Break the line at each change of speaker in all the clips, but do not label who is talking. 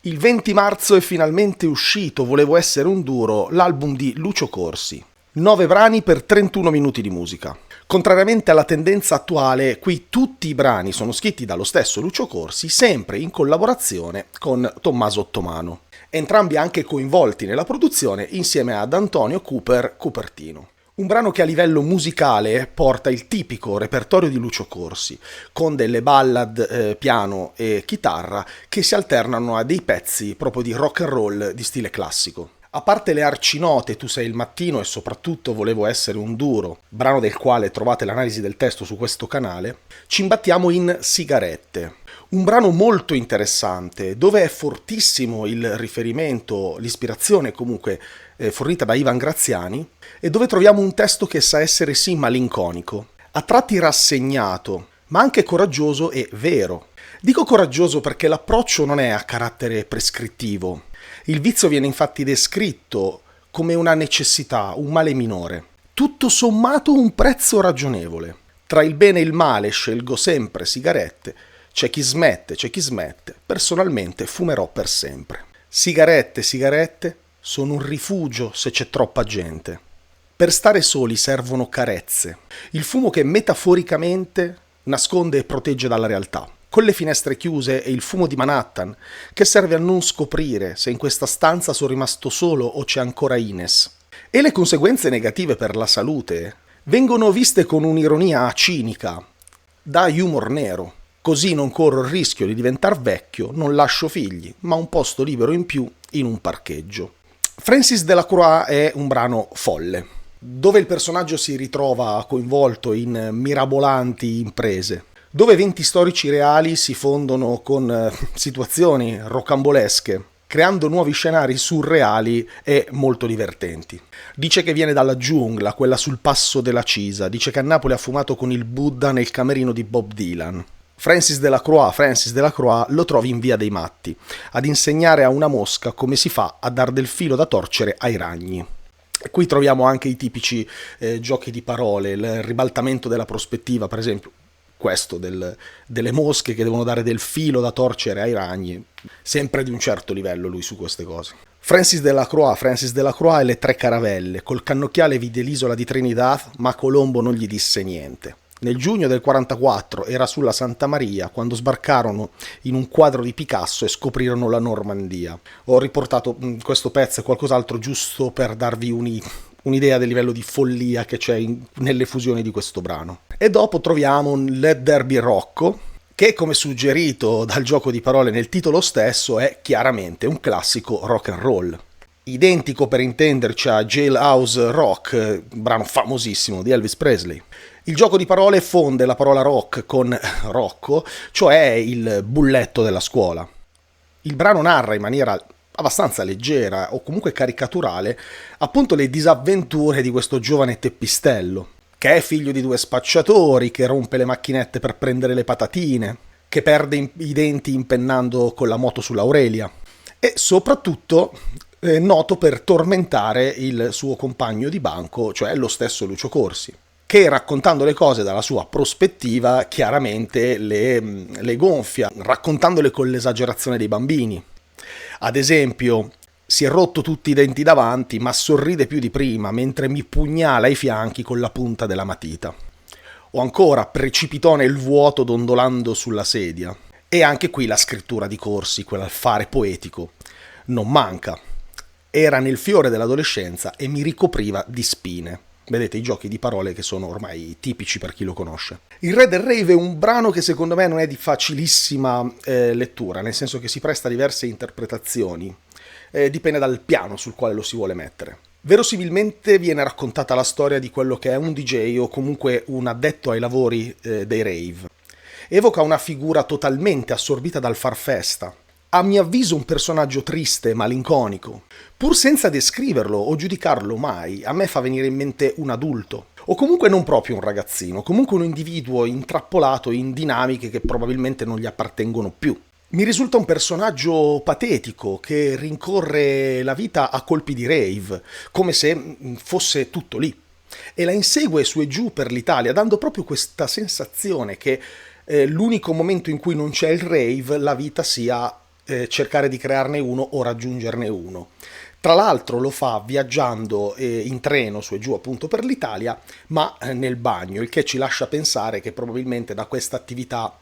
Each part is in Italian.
Il 20 marzo è finalmente uscito Volevo essere un duro, l'album di Lucio Corsi. 9 brani per 31 minuti di musica. Contrariamente alla tendenza attuale, qui tutti i brani sono scritti dallo stesso Lucio Corsi, sempre in collaborazione con Tommaso Ottomano. Entrambi anche coinvolti nella produzione insieme ad Antonio Cooper Cupertino. Un brano che a livello musicale porta il tipico repertorio di Lucio Corsi, con delle ballad piano e chitarra che si alternano a dei pezzi proprio di rock and roll di stile classico. A parte le arcinote Tu sei il mattino e soprattutto Volevo essere un duro, brano del quale trovate l'analisi del testo su questo canale, ci imbattiamo in Sigarette. Un brano molto interessante, dove è fortissimo il riferimento, l'ispirazione comunque fornita da Ivan Graziani, e dove troviamo un testo che sa essere sì malinconico, a tratti rassegnato, ma anche coraggioso e vero. Dico coraggioso perché l'approccio non è a carattere prescrittivo. Il vizio viene infatti descritto come una necessità, un male minore. Tutto sommato un prezzo ragionevole. Tra il bene e il male scelgo sempre sigarette. C'è chi smette, personalmente fumerò per sempre. Sigarette, sono un rifugio se c'è troppa gente. Per stare soli servono carezze, il fumo che metaforicamente nasconde e protegge dalla realtà. Con le finestre chiuse e il fumo di Manhattan, che serve a non scoprire se in questa stanza sono rimasto solo o c'è ancora Ines. E le conseguenze negative per la salute vengono viste con un'ironia cinica, da humor nero. Così non corro il rischio di diventare vecchio, non lascio figli, ma un posto libero in più in un parcheggio. Francis Delacroix è un brano folle, dove il personaggio si ritrova coinvolto in mirabolanti imprese, dove eventi storici reali si fondono con situazioni rocambolesche, creando nuovi scenari surreali e molto divertenti. Dice che viene dalla giungla, quella sul passo della Cisa, dice che a Napoli ha fumato con il Buddha nel camerino di Bob Dylan. Francis Delacroix lo trovi in Via dei Matti, ad insegnare a una mosca come si fa a dar del filo da torcere ai ragni. E qui troviamo anche i tipici giochi di parole, il ribaltamento della prospettiva, per esempio questo delle mosche che devono dare del filo da torcere ai ragni, sempre di un certo livello lui su queste cose. Francis Delacroix e le tre caravelle, col cannocchiale vide l'isola di Trinidad, ma Colombo non gli disse niente. Nel giugno del 44 era sulla Santa Maria quando sbarcarono in un quadro di Picasso e scoprirono la Normandia. Ho riportato questo pezzo e qualcos'altro giusto per darvi un'idea del livello di follia che c'è nelle fusioni di questo brano. E dopo troviamo un Let There Be Rocco, che come suggerito dal gioco di parole nel titolo stesso è chiaramente un classico rock and roll. Identico per intenderci a Jailhouse Rock, brano famosissimo di Elvis Presley. Il gioco di parole fonde la parola rock con Rocco, cioè il bulletto della scuola. Il brano narra in maniera abbastanza leggera o comunque caricaturale appunto le disavventure di questo giovane teppistello, che è figlio di due spacciatori, che rompe le macchinette per prendere le patatine, che perde i denti impennando con la moto sull'Aurelia e soprattutto noto per tormentare il suo compagno di banco, cioè lo stesso Lucio Corsi, che raccontando le cose dalla sua prospettiva chiaramente le gonfia, raccontandole con l'esagerazione dei bambini. Ad esempio, si è rotto tutti i denti davanti, ma sorride più di prima mentre mi pugnala i fianchi con la punta della matita. O ancora, precipitò nel vuoto dondolando sulla sedia. E anche qui la scrittura di Corsi, quell'alfare poetico, non manca. Era nel fiore dell'adolescenza e mi ricopriva di spine. Vedete i giochi di parole che sono ormai tipici per chi lo conosce. Il Re del Rave è un brano che secondo me non è di facilissima lettura, nel senso che si presta a diverse interpretazioni. Dipende dal piano sul quale lo si vuole mettere. Verosimilmente viene raccontata la storia di quello che è un DJ o comunque un addetto ai lavori dei rave. Evoca una figura totalmente assorbita dal far festa. A mio avviso un personaggio triste e malinconico. Pur senza descriverlo o giudicarlo mai, a me fa venire in mente un adulto. O comunque non proprio un ragazzino, comunque un individuo intrappolato in dinamiche che probabilmente non gli appartengono più. Mi risulta un personaggio patetico che rincorre la vita a colpi di rave, come se fosse tutto lì. E la insegue su e giù per l'Italia, dando proprio questa sensazione che l'unico momento in cui non c'è il rave, la vita sia cercare di crearne uno o raggiungerne uno. Tra l'altro lo fa viaggiando in treno su e giù appunto per l'Italia, ma nel bagno, il che ci lascia pensare che probabilmente da questa attività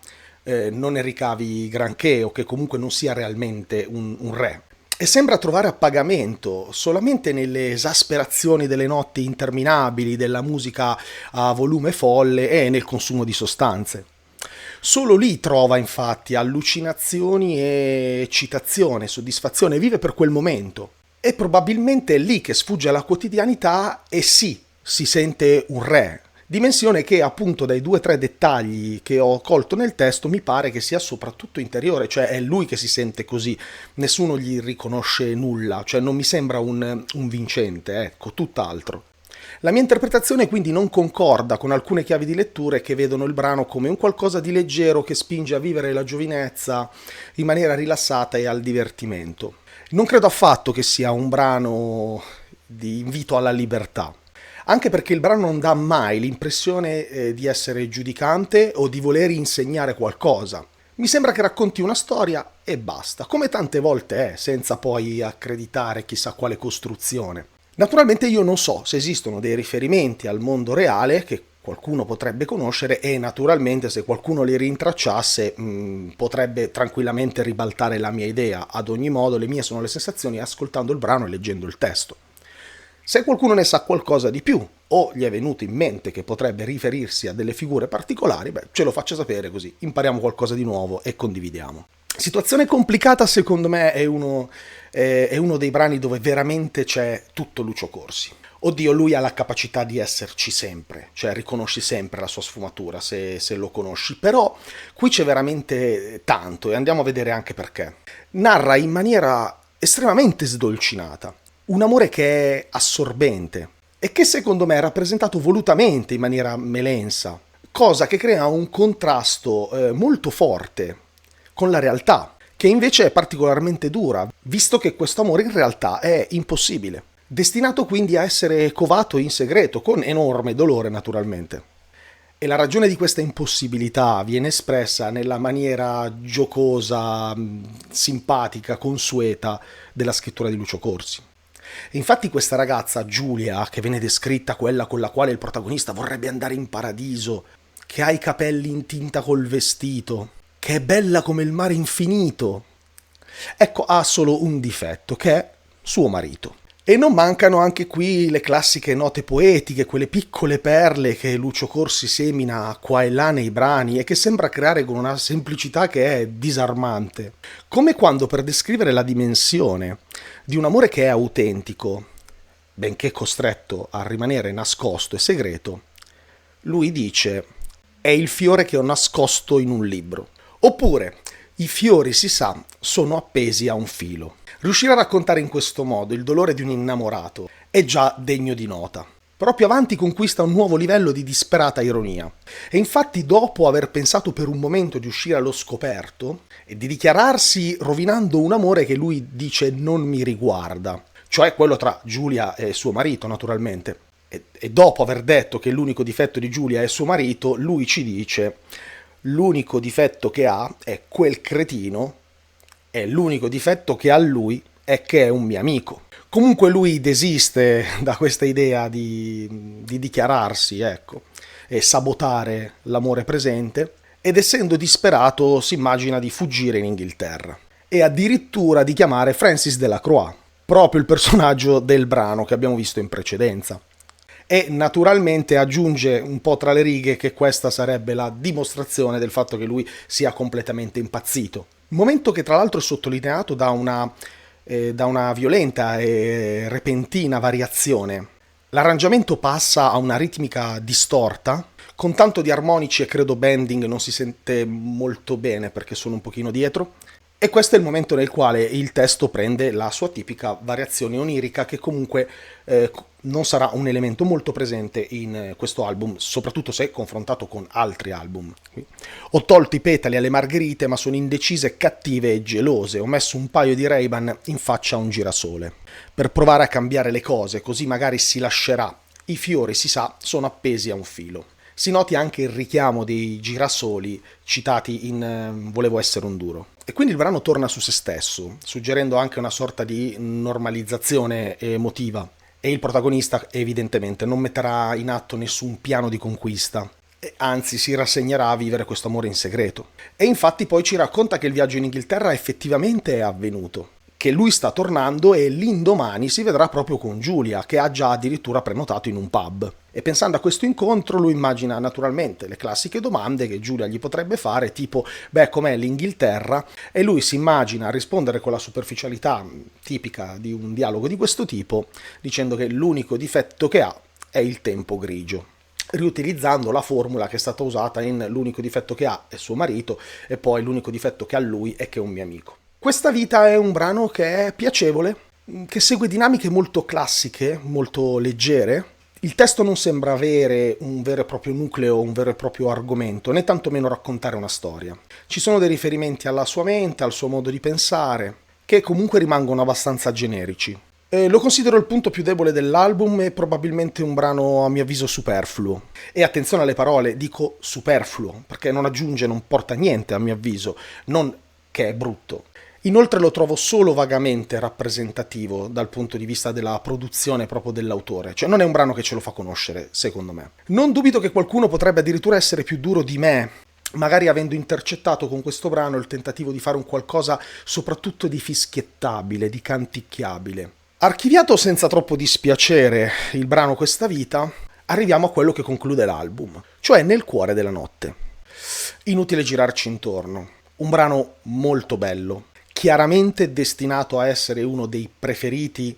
non ne ricavi granché o che comunque non sia realmente un re. E sembra trovare appagamento solamente nelle esasperazioni delle notti interminabili, della musica a volume folle e nel consumo di sostanze. Solo lì trova infatti allucinazioni e eccitazione, soddisfazione, vive per quel momento. E probabilmente è lì che sfugge alla quotidianità e sì, si sente un re. Dimensione che appunto dai 2 o 3 dettagli che ho colto nel testo mi pare che sia soprattutto interiore, cioè è lui che si sente così, nessuno gli riconosce nulla, cioè non mi sembra un vincente, ecco, tutt'altro. La mia interpretazione quindi non concorda con alcune chiavi di letture che vedono il brano come un qualcosa di leggero che spinge a vivere la giovinezza in maniera rilassata e al divertimento. Non credo affatto che sia un brano di invito alla libertà, anche perché il brano non dà mai l'impressione di essere giudicante o di voler insegnare qualcosa. Mi sembra che racconti una storia e basta, come tante volte è, senza poi accreditare chissà quale costruzione. Naturalmente io non so se esistono dei riferimenti al mondo reale che qualcuno potrebbe conoscere e naturalmente se qualcuno li rintracciasse potrebbe tranquillamente ribaltare la mia idea. Ad ogni modo le mie sono le sensazioni ascoltando il brano e leggendo il testo. Se qualcuno ne sa qualcosa di più o gli è venuto in mente che potrebbe riferirsi a delle figure particolari, ce lo faccia sapere così impariamo qualcosa di nuovo e condividiamo. Situazione complicata secondo me è uno dei brani dove veramente c'è tutto Lucio Corsi. Oddio, lui ha la capacità di esserci sempre, cioè riconosci sempre la sua sfumatura se lo conosci, però qui c'è veramente tanto e andiamo a vedere anche perché. Narra in maniera estremamente sdolcinata un amore che è assorbente e che secondo me è rappresentato volutamente in maniera melensa, cosa che crea un contrasto molto forte con la realtà, che invece è particolarmente dura, visto che questo amore in realtà è impossibile, destinato quindi a essere covato in segreto, con enorme dolore naturalmente. E la ragione di questa impossibilità viene espressa nella maniera giocosa, simpatica, consueta della scrittura di Lucio Corsi. E infatti questa ragazza, Giulia, che viene descritta quella con la quale il protagonista vorrebbe andare in paradiso, che ha i capelli in tinta col vestito, che è bella come il mare infinito, ecco, ha solo un difetto, che è suo marito. E non mancano anche qui le classiche note poetiche, quelle piccole perle che Lucio Corsi semina qua e là nei brani e che sembra creare con una semplicità che è disarmante. Come quando per descrivere la dimensione di un amore che è autentico, benché costretto a rimanere nascosto e segreto, lui dice: è il fiore che ho nascosto in un libro. Oppure, i fiori, si sa, sono appesi a un filo. Riuscire a raccontare in questo modo il dolore di un innamorato è già degno di nota. Però più avanti conquista un nuovo livello di disperata ironia. E infatti, dopo aver pensato per un momento di uscire allo scoperto e di dichiararsi rovinando un amore che lui dice non mi riguarda, cioè quello tra Giulia e suo marito, naturalmente, e dopo aver detto che l'unico difetto di Giulia è suo marito, lui ci dice: l'unico difetto che ha è quel cretino e l'unico difetto che ha lui è che è un mio amico. Comunque lui desiste da questa idea di dichiararsi, ecco, e sabotare l'amore presente, ed essendo disperato si immagina di fuggire in Inghilterra e addirittura di chiamare Francis Delacroix, proprio il personaggio del brano che abbiamo visto in precedenza. E naturalmente aggiunge un po' tra le righe che questa sarebbe la dimostrazione del fatto che lui sia completamente impazzito. Momento che tra l'altro è sottolineato da una violenta e repentina variazione. L'arrangiamento passa a una ritmica distorta, con tanto di armonici e credo bending non si sente molto bene perché sono un pochino dietro. E questo è il momento nel quale il testo prende la sua tipica variazione onirica che comunque non sarà un elemento molto presente in questo album, soprattutto se confrontato con altri album. Ho tolto i petali alle margherite ma sono indecise, cattive e gelose. Ho messo un paio di Ray-Ban in faccia a un girasole per provare a cambiare le cose, così magari si lascerà. I fiori, si sa, sono appesi a un filo. Si noti anche il richiamo dei girasoli citati in Volevo essere un duro. E quindi il brano torna su se stesso, suggerendo anche una sorta di normalizzazione emotiva. E il protagonista evidentemente non metterà in atto nessun piano di conquista, anzi si rassegnerà a vivere questo amore in segreto. E infatti poi ci racconta che il viaggio in Inghilterra effettivamente è avvenuto, che lui sta tornando e l'indomani si vedrà proprio con Giulia, che ha già addirittura prenotato in un pub. E pensando a questo incontro lui immagina naturalmente le classiche domande che Giulia gli potrebbe fare, tipo beh, com'è l'Inghilterra? E lui si immagina rispondere con la superficialità tipica di un dialogo di questo tipo, dicendo che l'unico difetto che ha è il tempo grigio, riutilizzando la formula che è stata usata in l'unico difetto che ha è suo marito e poi l'unico difetto che ha lui è che è un mio amico. Questa vita è un brano che è piacevole, che segue dinamiche molto classiche, molto leggere. Il testo non sembra avere un vero e proprio nucleo, un vero e proprio argomento, né tantomeno raccontare una storia. Ci sono dei riferimenti alla sua mente, al suo modo di pensare, che comunque rimangono abbastanza generici. Lo considero il punto più debole dell'album e probabilmente un brano a mio avviso superfluo. E attenzione alle parole, dico superfluo, perché non aggiunge, non porta niente a mio avviso, non che è brutto. Inoltre lo trovo solo vagamente rappresentativo dal punto di vista della produzione proprio dell'autore, cioè non è un brano che ce lo fa conoscere, secondo me. Non dubito che qualcuno potrebbe addirittura essere più duro di me, magari avendo intercettato con questo brano il tentativo di fare un qualcosa soprattutto di fischiettabile, di canticchiabile. Archiviato senza troppo dispiacere il brano Questa vita, arriviamo a quello che conclude l'album, cioè Nel cuore della notte. Inutile girarci intorno, un brano molto bello, chiaramente destinato a essere uno dei preferiti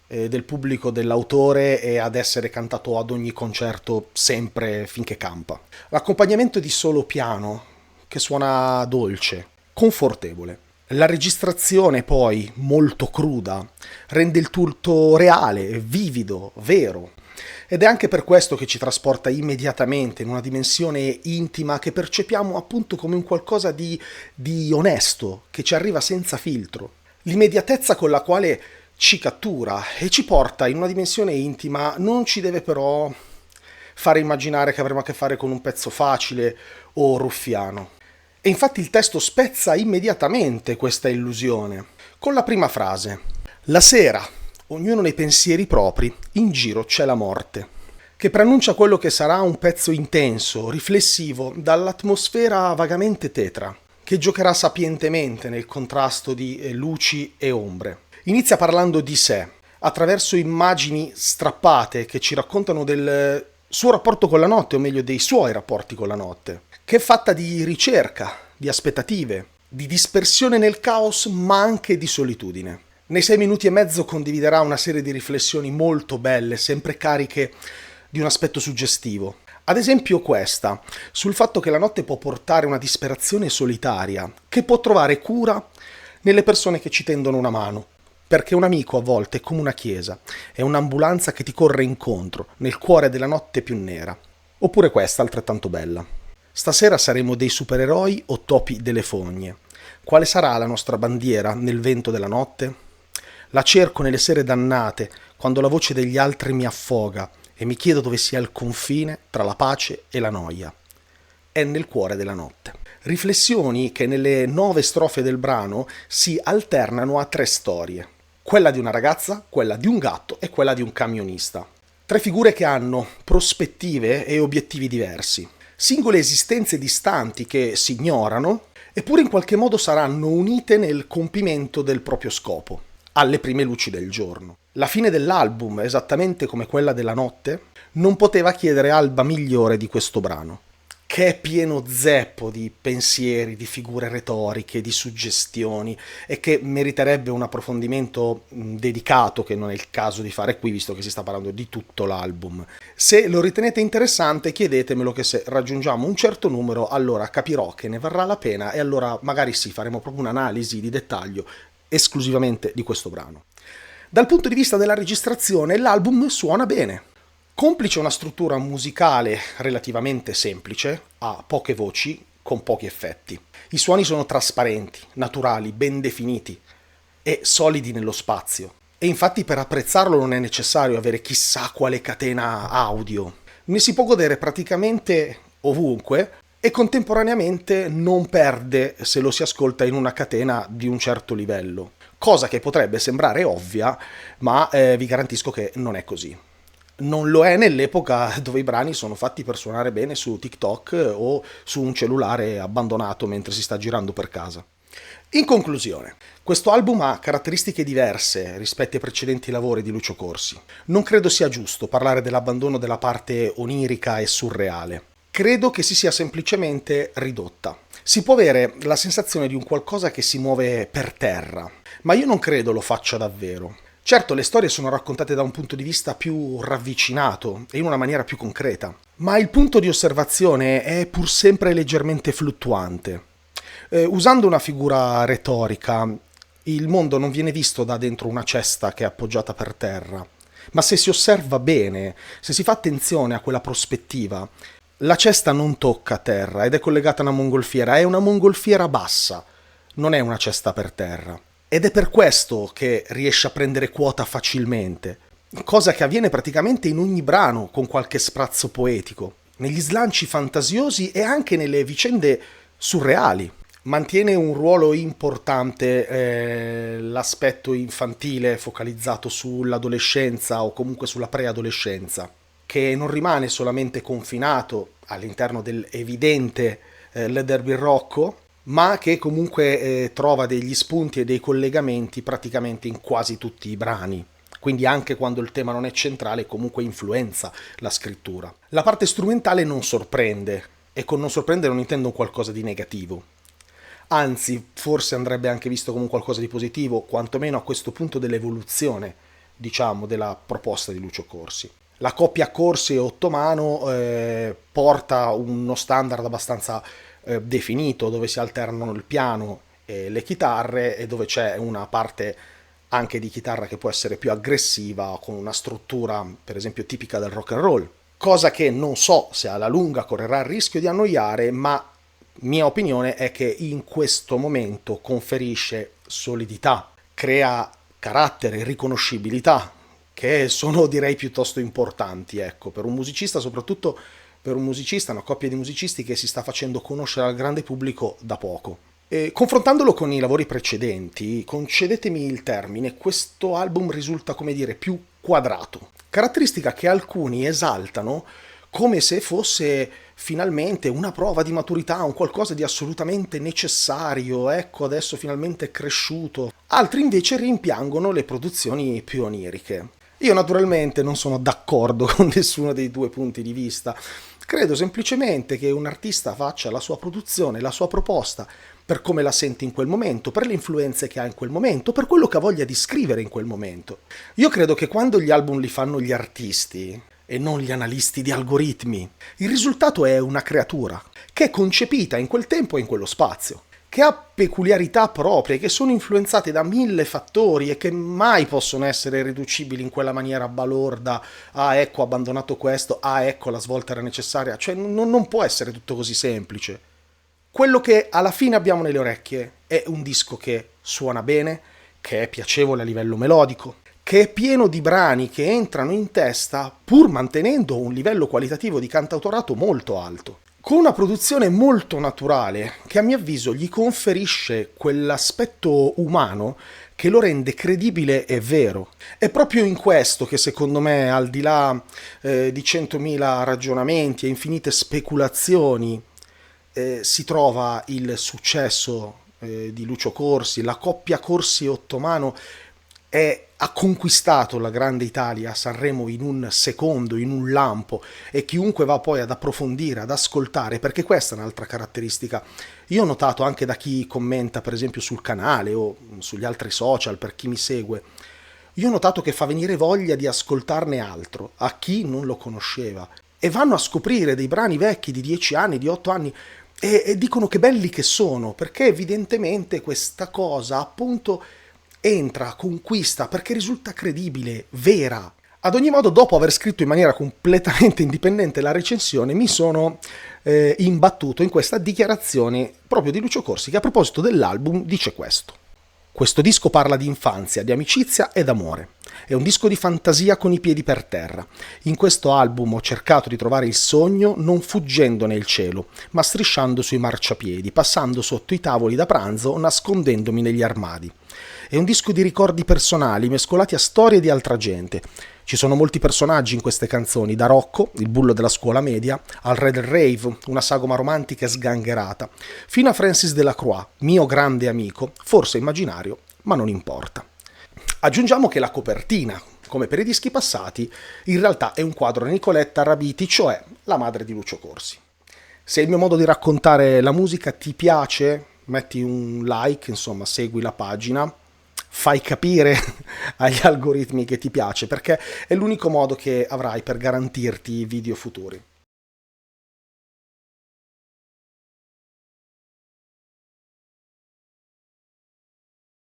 del pubblico dell'autore e ad essere cantato ad ogni concerto sempre finché campa. L'accompagnamento di solo piano che suona dolce, confortevole. La registrazione poi, molto cruda, rende il tutto reale, vivido, vero. Ed è anche per questo che ci trasporta immediatamente in una dimensione intima che percepiamo appunto come un qualcosa di onesto, che ci arriva senza filtro. L'immediatezza con la quale ci cattura e ci porta in una dimensione intima non ci deve però fare immaginare che avremo a che fare con un pezzo facile o ruffiano. E infatti il testo spezza immediatamente questa illusione, con la prima frase. La sera, ognuno nei pensieri propri, in giro c'è la morte, che preannuncia quello che sarà un pezzo intenso, riflessivo, dall'atmosfera vagamente tetra, che giocherà sapientemente nel contrasto di luci e ombre. Inizia parlando di sé, attraverso immagini strappate che ci raccontano del suo rapporto con la notte, o meglio dei suoi rapporti con la notte, che è fatta di ricerca, di aspettative, di dispersione nel caos, ma anche di solitudine. Nei 6 minuti e mezzo condividerà una serie di riflessioni molto belle, sempre cariche di un aspetto suggestivo. Ad esempio questa, sul fatto che la notte può portare una disperazione solitaria, che può trovare cura nelle persone che ci tendono una mano. Perché un amico a volte è come una chiesa, è un'ambulanza che ti corre incontro, nel cuore della notte più nera. Oppure questa, altrettanto bella. Stasera saremo dei supereroi o topi delle fogne. Quale sarà la nostra bandiera nel vento della notte? La cerco nelle sere dannate, quando la voce degli altri mi affoga e mi chiedo dove sia il confine tra la pace e la noia. È nel cuore della notte. Riflessioni che nelle 9 strofe del brano si alternano a 3 storie. Quella di una ragazza, quella di un gatto e quella di un camionista. 3 figure che hanno prospettive e obiettivi diversi. Singole esistenze distanti che si ignorano, eppure in qualche modo saranno unite nel compimento del proprio scopo, alle prime luci del giorno. La fine dell'album, esattamente come quella della notte, non poteva chiedere alba migliore di questo brano, che è pieno zeppo di pensieri, di figure retoriche, di suggestioni e che meriterebbe un approfondimento dedicato, che non è il caso di fare qui, visto che si sta parlando di tutto l'album. Se lo ritenete interessante, chiedetemelo, che se raggiungiamo un certo numero allora capirò che ne varrà la pena e allora magari sì, faremo proprio un'analisi di dettaglio esclusivamente di questo brano. Dal punto di vista della registrazione, l'album suona bene. Complice una struttura musicale relativamente semplice, ha poche voci, con pochi effetti. I suoni sono trasparenti, naturali, ben definiti e solidi nello spazio. E infatti per apprezzarlo non è necessario avere chissà quale catena audio. Ne si può godere praticamente ovunque e contemporaneamente non perde se lo si ascolta in una catena di un certo livello, cosa che potrebbe sembrare ovvia, ma vi garantisco che non è così. Non lo è nell'epoca dove i brani sono fatti per suonare bene su TikTok o su un cellulare abbandonato mentre si sta girando per casa. In conclusione, questo album ha caratteristiche diverse rispetto ai precedenti lavori di Lucio Corsi. Non credo sia giusto parlare dell'abbandono della parte onirica e surreale. Credo che si sia semplicemente ridotta. Si può avere la sensazione di un qualcosa che si muove per terra, ma io non credo lo faccia davvero. Certo, le storie sono raccontate da un punto di vista più ravvicinato e in una maniera più concreta, ma il punto di osservazione è pur sempre leggermente fluttuante. Usando una figura retorica, il mondo non viene visto da dentro una cesta che è appoggiata per terra, ma se si osserva bene, se si fa attenzione a quella prospettiva, la cesta non tocca terra ed è collegata a una mongolfiera, è una mongolfiera bassa, non è una cesta per terra. Ed è per questo che riesce a prendere quota facilmente, cosa che avviene praticamente in ogni brano con qualche sprazzo poetico, negli slanci fantasiosi e anche nelle vicende surreali. Mantiene un ruolo importante l'aspetto infantile focalizzato sull'adolescenza o comunque sulla preadolescenza, che non rimane solamente confinato all'interno dell'evidente Let There Be Rocco, ma che comunque trova degli spunti e dei collegamenti praticamente in quasi tutti i brani. Quindi anche quando il tema non è centrale comunque influenza la scrittura. La parte strumentale non sorprende, e con non sorprende non intendo qualcosa di negativo. Anzi, forse andrebbe anche visto come qualcosa di positivo, quantomeno a questo punto dell'evoluzione, diciamo, della proposta di Lucio Corsi. La coppia Corsi e Ottomano porta uno standard abbastanza definito, dove si alternano il piano e le chitarre e dove c'è una parte anche di chitarra che può essere più aggressiva, con una struttura per esempio tipica del rock and roll, cosa che non so se alla lunga correrà il rischio di annoiare, ma mia opinione è che in questo momento conferisce solidità, crea carattere, riconoscibilità, che sono direi piuttosto importanti, ecco, per un musicista, soprattutto per un musicista, una coppia di musicisti che si sta facendo conoscere al grande pubblico da poco. E confrontandolo con i lavori precedenti, concedetemi il termine, questo album risulta, come dire, più quadrato, caratteristica che alcuni esaltano come se fosse finalmente una prova di maturità, un qualcosa di assolutamente necessario, ecco adesso finalmente è cresciuto. Altri invece rimpiangono le produzioni più oniriche. Io naturalmente non sono d'accordo con nessuno dei due punti di vista. Credo semplicemente che un artista faccia la sua produzione, la sua proposta, per come la sente in quel momento, per le influenze che ha in quel momento, per quello che ha voglia di scrivere in quel momento. Io credo che quando gli album li fanno gli artisti e non gli analisti di algoritmi, il risultato è una creatura che è concepita in quel tempo e in quello spazio, che ha peculiarità proprie, che sono influenzate da 1000 fattori e che mai possono essere riducibili in quella maniera balorda, ah ecco ho abbandonato questo, ah ecco la svolta era necessaria, cioè non può essere tutto così semplice. Quello che alla fine abbiamo nelle orecchie è un disco che suona bene, che è piacevole a livello melodico, che è pieno di brani che entrano in testa pur mantenendo un livello qualitativo di cantautorato molto alto, con una produzione molto naturale che a mio avviso gli conferisce quell'aspetto umano che lo rende credibile e vero. È proprio in questo che secondo me, al di là di 100.000 ragionamenti e infinite speculazioni, si trova il successo di Lucio Corsi. La coppia Corsi-Ottomano ha conquistato la grande Italia a Sanremo in un secondo, in un lampo, e chiunque va poi ad approfondire, ad ascoltare, perché questa è un'altra caratteristica. Io ho notato anche da chi commenta per esempio sul canale o sugli altri social, per chi mi segue, io ho notato che fa venire voglia di ascoltarne altro a chi non lo conosceva, e vanno a scoprire dei brani vecchi di 10 anni, di 8 anni, e dicono che belli che sono, perché evidentemente questa cosa appunto entra, conquista, perché risulta credibile, vera. Ad ogni modo, dopo aver scritto in maniera completamente indipendente la recensione, mi sono imbattuto in questa dichiarazione proprio di Lucio Corsi, che a proposito dell'album dice questo. Questo disco parla di infanzia, di amicizia ed amore. È un disco di fantasia con i piedi per terra. In questo album ho cercato di trovare il sogno non fuggendo nel cielo, ma strisciando sui marciapiedi, passando sotto i tavoli da pranzo, nascondendomi negli armadi. È un disco di ricordi personali mescolati a storie di altra gente. Ci sono molti personaggi in queste canzoni, da Rocco, il bullo della scuola media, al re del rave, una sagoma romantica e sgangherata, fino a Francis Delacroix, mio grande amico, forse immaginario, ma non importa. Aggiungiamo che la copertina, come per i dischi passati, in realtà è un quadro di Nicoletta Rabiti, cioè la madre di Lucio Corsi. Se il mio modo di raccontare la musica ti piace, metti un like, insomma, segui la pagina, fai capire agli algoritmi che ti piace, perché è l'unico modo che avrai per garantirti video futuri.